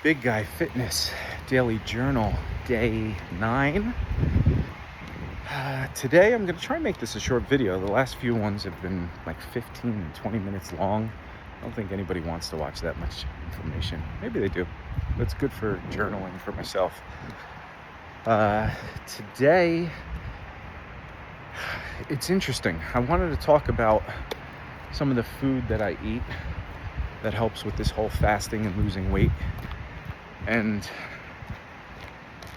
Big Guy Fitness Daily Journal, day 9. Today I'm going to try and make this a short video. The last few ones have been like 15 and 20 minutes long. I don't think anybody wants to watch that much information. Maybe they do. But it's good for journaling for myself. Today, it's interesting. I wanted to talk about some of the food that I eat that helps with this whole fasting and losing weight. And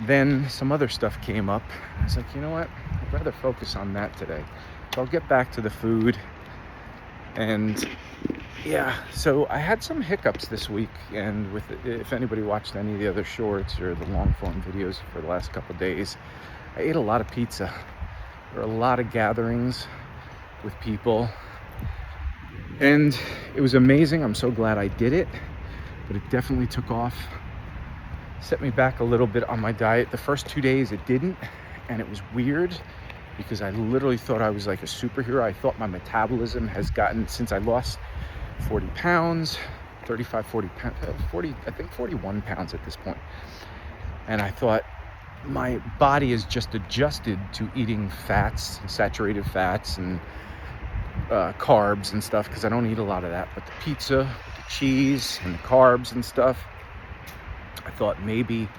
then some other stuff came up. I was like, you know what? I'd rather focus on that today. So I'll get back to the food. And yeah, so I had some hiccups this week. And if anybody watched any of the other shorts or the long form videos for the last couple of days, I ate a lot of pizza. There were a lot of gatherings with people. And it was amazing. I'm so glad I did it. But it definitely took off. Set me back a little bit on my diet. The first 2 days it didn't, and it was weird because I literally thought I was like a superhero. I thought my metabolism has gotten, since I lost 40 pounds, 35, 40 pounds, 40, I think 41 pounds at this point. And I thought my body is just adjusted to eating fats, saturated fats, and carbs and stuff, because I don't eat a lot of that. But the pizza, the cheese, and the carbs and stuff, I thought maybe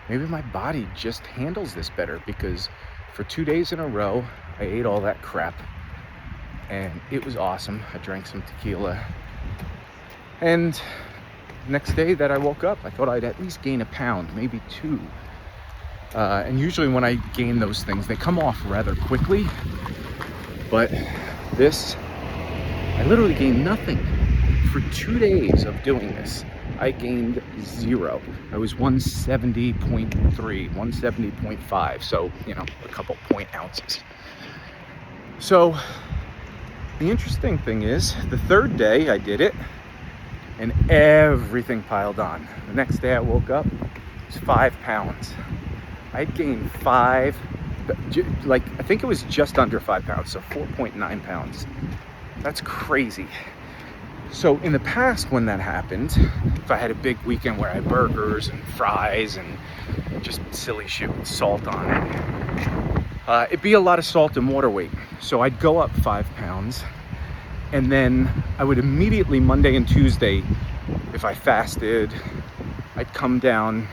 my body just handles this better, because for 2 days in a row, I ate all that crap and it was awesome. I drank some tequila, and next day that I woke up, I thought I'd at least gain a pound, maybe 2. And usually when I gain those things, they come off rather quickly. But this, I literally gained nothing. For 2 days of doing this, I gained 0. I was 170.3, 170.5. So, a couple point ounces. So the interesting thing is, the third day I did it and everything piled on. The next day I woke up, it was 5 pounds. I gained 5, I think it was just under 5 pounds. So 4.9 pounds. That's crazy. So in the past, when that happened, if I had a big weekend where I had burgers and fries and just silly shit with salt on it, it'd be a lot of salt and water weight. So I'd go up 5 pounds, and then I would immediately, Monday and Tuesday, if I fasted, I'd come down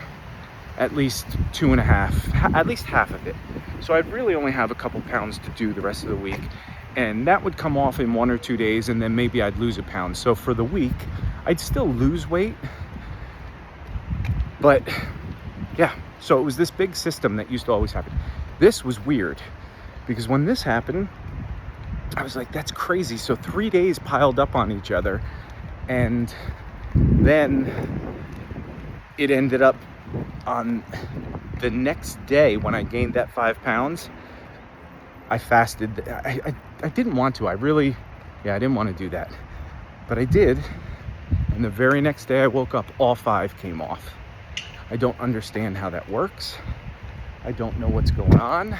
at least 2.5, at least half of it. So I'd really only have a couple pounds to do the rest of the week. And that would come off in 1 or 2 days, and then maybe I'd lose a pound. So for the week, I'd still lose weight. But yeah, so it was this big system that used to always happen. This was weird, because when this happened, I was like, that's crazy. So 3 days piled up on each other. And then it ended up on the next day when I gained that 5 pounds. I fasted. I didn't want to. I didn't want to do that. But I did. And the very next day I woke up, all 5 came off. I don't understand how that works. I don't know what's going on,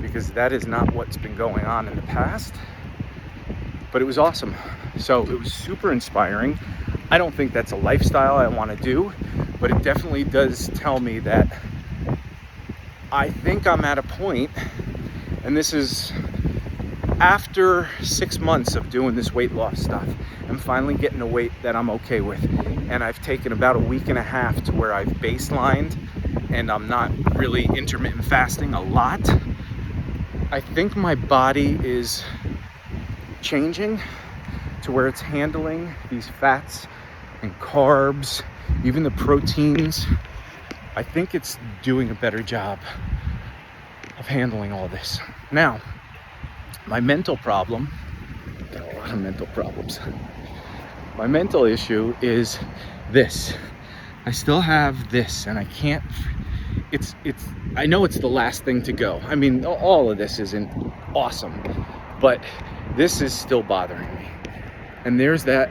because that is not what's been going on in the past. But it was awesome. So it was super inspiring. I don't think that's a lifestyle I want to do, but it definitely does tell me that I think I'm at a point. And this is after 6 months of doing this weight loss stuff. I'm finally getting a weight that I'm okay with. And I've taken about a week and a half to where I've baselined, and I'm not really intermittent fasting a lot. I think my body is changing to where it's handling these fats and carbs, even the proteins. I think it's doing a better job of handling all this. Now, my mental problem, got a lot of mental problems. My mental issue is this. I still have this, and I can't, I know it's the last thing to go. I mean, all of this isn't awesome, but this is still bothering me. And there's that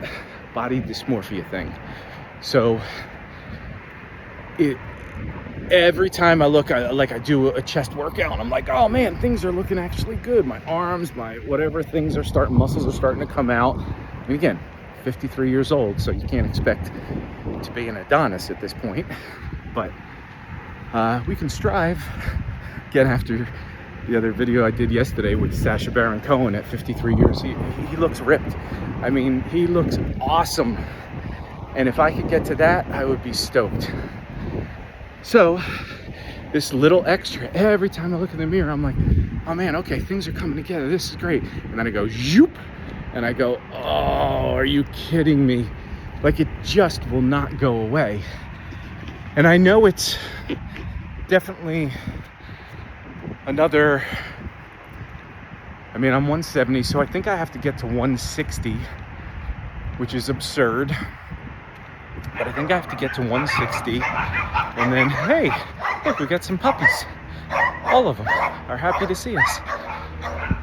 body dysmorphia thing. So every time I look, I do a chest workout, I'm like, oh man, things are looking actually good. My arms, my whatever, muscles are starting to come out. And again, 53 years old, so you can't expect to be an Adonis at this point, but we can strive. Again, after the other video I did yesterday with Sacha Baron Cohen at 53 years, he looks ripped. I mean, he looks awesome. And if I could get to that, I would be stoked. So this little extra, every time I look in the mirror, I'm like, oh man, okay, things are coming together. This is great. And then I go, zoop, and I go, oh, are you kidding me? Like, it just will not go away. And I know it's definitely another, I mean, I'm 170, so I think I have to get to 160, which is absurd. But I think I have to get to 160, and then, hey, look, we got some puppies. All of them are happy to see us.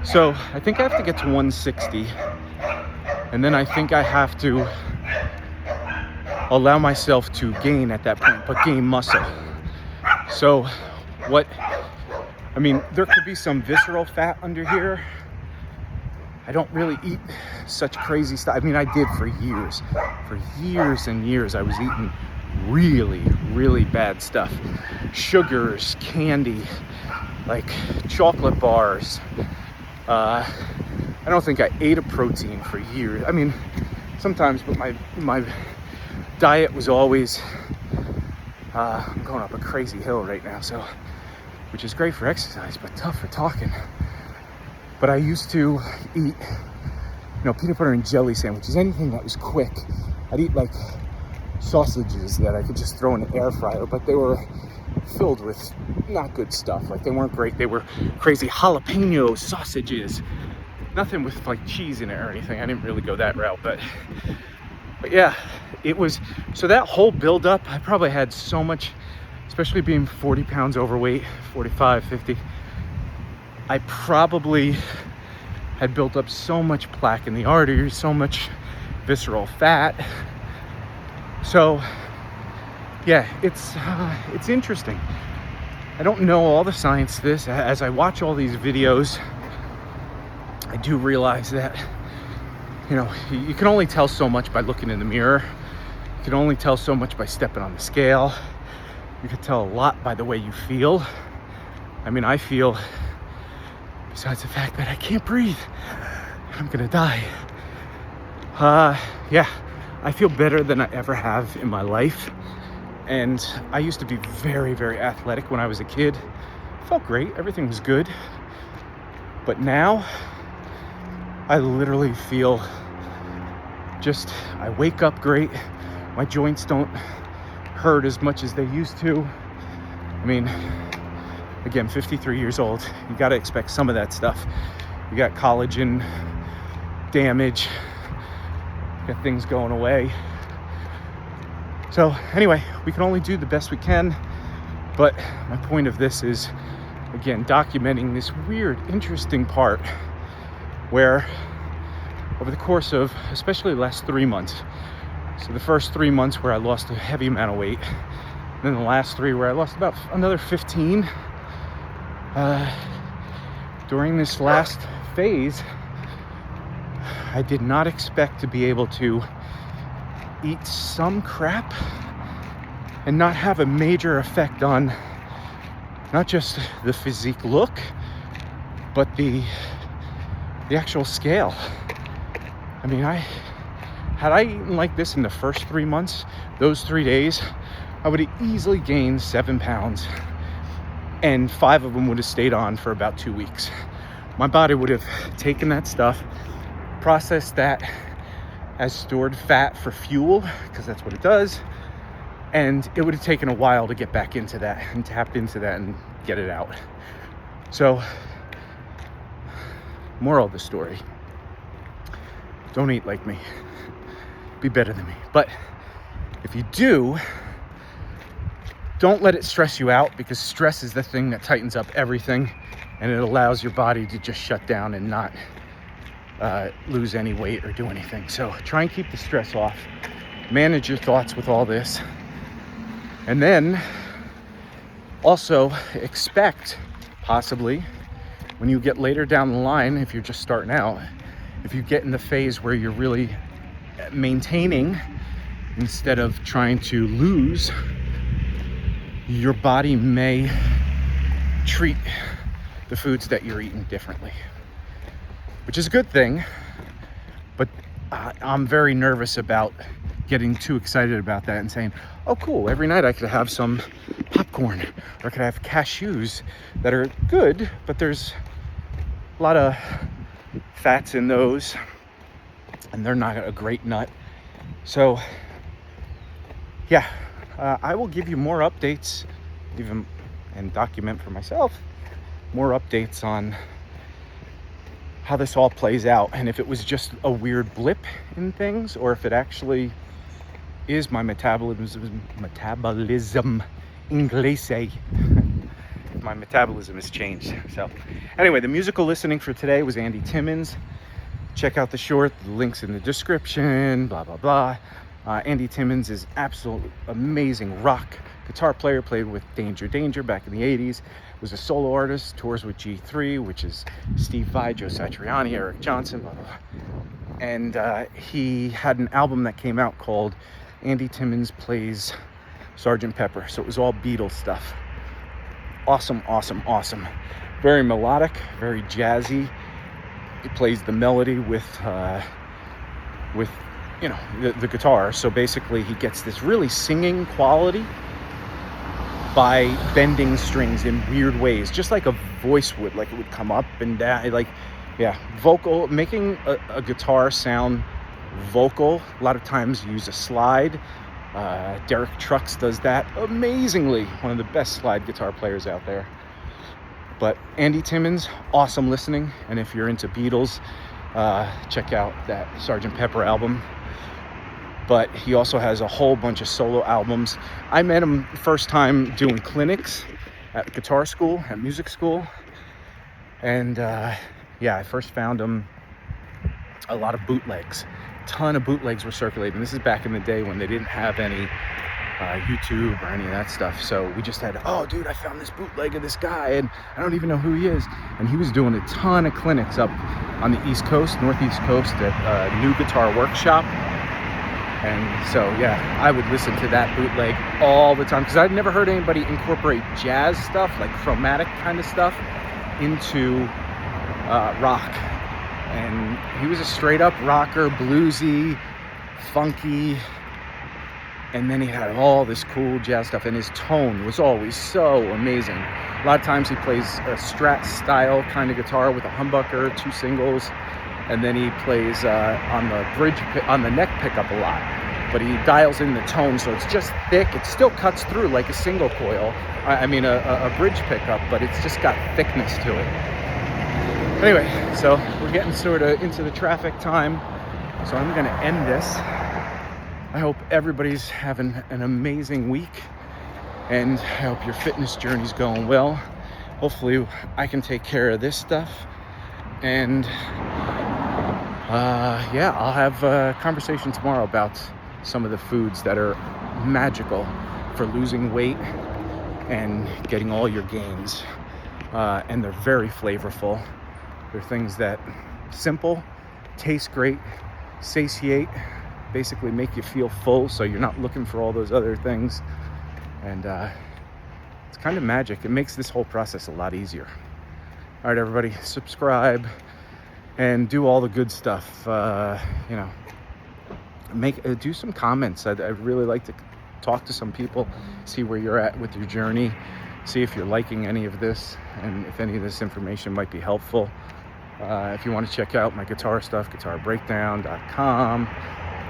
So I think I have to get to 160, and then I think I have to allow myself to gain at that point, but gain muscle. So what, I mean, there could be some visceral fat under here. I don't really eat such crazy stuff. I mean, I did for years. For years and years, I was eating really, really bad stuff. Sugars, candy, like chocolate bars. I don't think I ate a protein for years. I mean, sometimes, but my diet was always, I'm going up a crazy hill right now, so, which is great for exercise, but tough for talking. But I used to eat, peanut butter and jelly sandwiches, anything that was quick. I'd eat like sausages that I could just throw in an air fryer, but they were filled with not good stuff. Like, they weren't great. They were crazy jalapeno sausages. Nothing with like cheese in it or anything. I didn't really go that route, but yeah, it was, so that whole build up, I probably had so much, especially being 40 pounds overweight, 45, 50. I probably had built up so much plaque in the arteries, so much visceral fat. So yeah, it's interesting. I don't know all the science to this. As I watch all these videos, I do realize that, you can only tell so much by looking in the mirror. You can only tell so much by stepping on the scale. You can tell a lot by the way you feel. I mean, I feel, besides the fact that I can't breathe, I'm gonna die. Yeah, I feel better than I ever have in my life. And I used to be very, very athletic when I was a kid. Felt great, everything was good. But now, I literally feel I wake up great. My joints don't hurt as much as they used to. I mean, again, 53 years old, you gotta expect some of that stuff. You got collagen damage, you got things going away. So anyway, we can only do the best we can. But my point of this is, again, documenting this weird, interesting part where over the course of, especially the last 3 months, so the first 3 months where I lost a heavy amount of weight, and then the last 3 where I lost about another 15, during this last phase, I did not expect to be able to eat some crap and not have a major effect on not just the physique look, but the actual scale. I mean, had I eaten like this in the first 3 months, those 3 days, I would have easily gained 7 pounds, and 5 of them would have stayed on for about 2 weeks. My body would have taken that stuff, processed that as stored fat for fuel, because that's what it does, and it would have taken a while to get back into that and tap into that and get it out. So, moral of the story, don't eat like me. Be better than me. But if you do, don't let it stress you out, because stress is the thing that tightens up everything, and it allows your body to just shut down and not lose any weight or do anything. So try and keep the stress off. Manage your thoughts with all this. And then also expect, possibly, when you get later down the line, if you're just starting out, if you get in the phase where you're really maintaining instead of trying to lose, your body may treat the foods that you're eating differently, which is a good thing. But I'm very nervous about getting too excited about that and saying, oh cool, every night I could have some popcorn, or I could have cashews that are good, but there's a lot of fats in those and they're not a great nut. So yeah, I will give you more updates, even, and document for myself more updates on how this all plays out, and if it was just a weird blip in things, or if it actually is my metabolism inglese. My metabolism has changed. So anyway, the musical listening for today was Andy Timmons. Check out the short, the links in the description, blah blah blah. Andy Timmons is absolutely amazing rock guitar player, played with Danger back in the 80s, was a solo artist, tours with G3, which is Steve Vai, Joe Satriani, Eric Johnson, blah, blah, blah. And he had an album that came out called Andy Timmons Plays Sgt. Pepper. So it was all Beatles stuff. Awesome. Very melodic, very jazzy. He plays the melody with you know, the guitar. So basically he gets this really singing quality by bending strings in weird ways, just like a voice would, like it would come up and down, like, yeah, vocal, making a guitar sound vocal. A lot of times you use a slide. Derek Trucks does that amazingly. One of the best slide guitar players out there. But Andy Timmons, awesome listening. And if you're into Beatles, check out that Sgt. Pepper album. But he also has a whole bunch of solo albums. I met him first time doing clinics at guitar school, at music school. And yeah, I first found him a lot of bootlegs. A ton of bootlegs were circulating. This is back in the day when they didn't have any YouTube or any of that stuff. So we just had, oh dude, I found this bootleg of this guy and I don't even know who he is. And he was doing a ton of clinics up on the East Coast, Northeast Coast at New Guitar Workshop. And so, yeah, I would listen to that bootleg all the time because I'd never heard anybody incorporate jazz stuff, like chromatic kind of stuff, into rock. And he was a straight up rocker, bluesy, funky, and then he had all this cool jazz stuff, and his tone was always so amazing. A lot of times he plays a Strat style kind of guitar with a humbucker, 2 singles, and then he plays on the bridge, on the neck pickup a lot. But he dials in the tone, so it's just thick. It still cuts through like a single coil. I mean a bridge pickup, but it's just got thickness to it. Anyway, so we're getting sort of into the traffic time, so I'm going to end this. I hope everybody's having an amazing week, and I hope your fitness journey's going well. Hopefully I can take care of this stuff, and yeah, I'll have a conversation tomorrow about some of the foods that are magical for losing weight and getting all your gains, and they're very flavorful. They're things that simple, taste great, satiate, basically make you feel full, so you're not looking for all those other things. And it's kind of magic. It makes this whole process a lot easier. All right, everybody, subscribe and do all the good stuff. You know, do some comments. I'd really like to talk to some people, see where you're at with your journey, see if you're liking any of this, and if any of this information might be helpful. If you want to check out my guitar stuff, guitarbreakdown.com,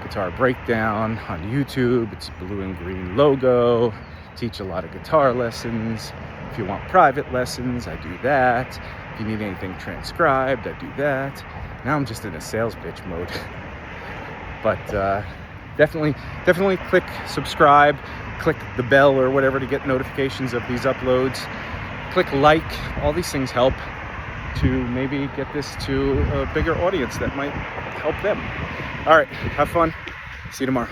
Guitar Breakdown on YouTube. It's blue and green logo. Teach a lot of guitar lessons. If you want private lessons, I do that. If you need anything transcribed, I do that. Now I'm just in a sales pitch mode. But definitely click subscribe, click the bell or whatever to get notifications of these uploads. Click like. All these things help to maybe get this to a bigger audience that might help them. All right, have fun. See you tomorrow.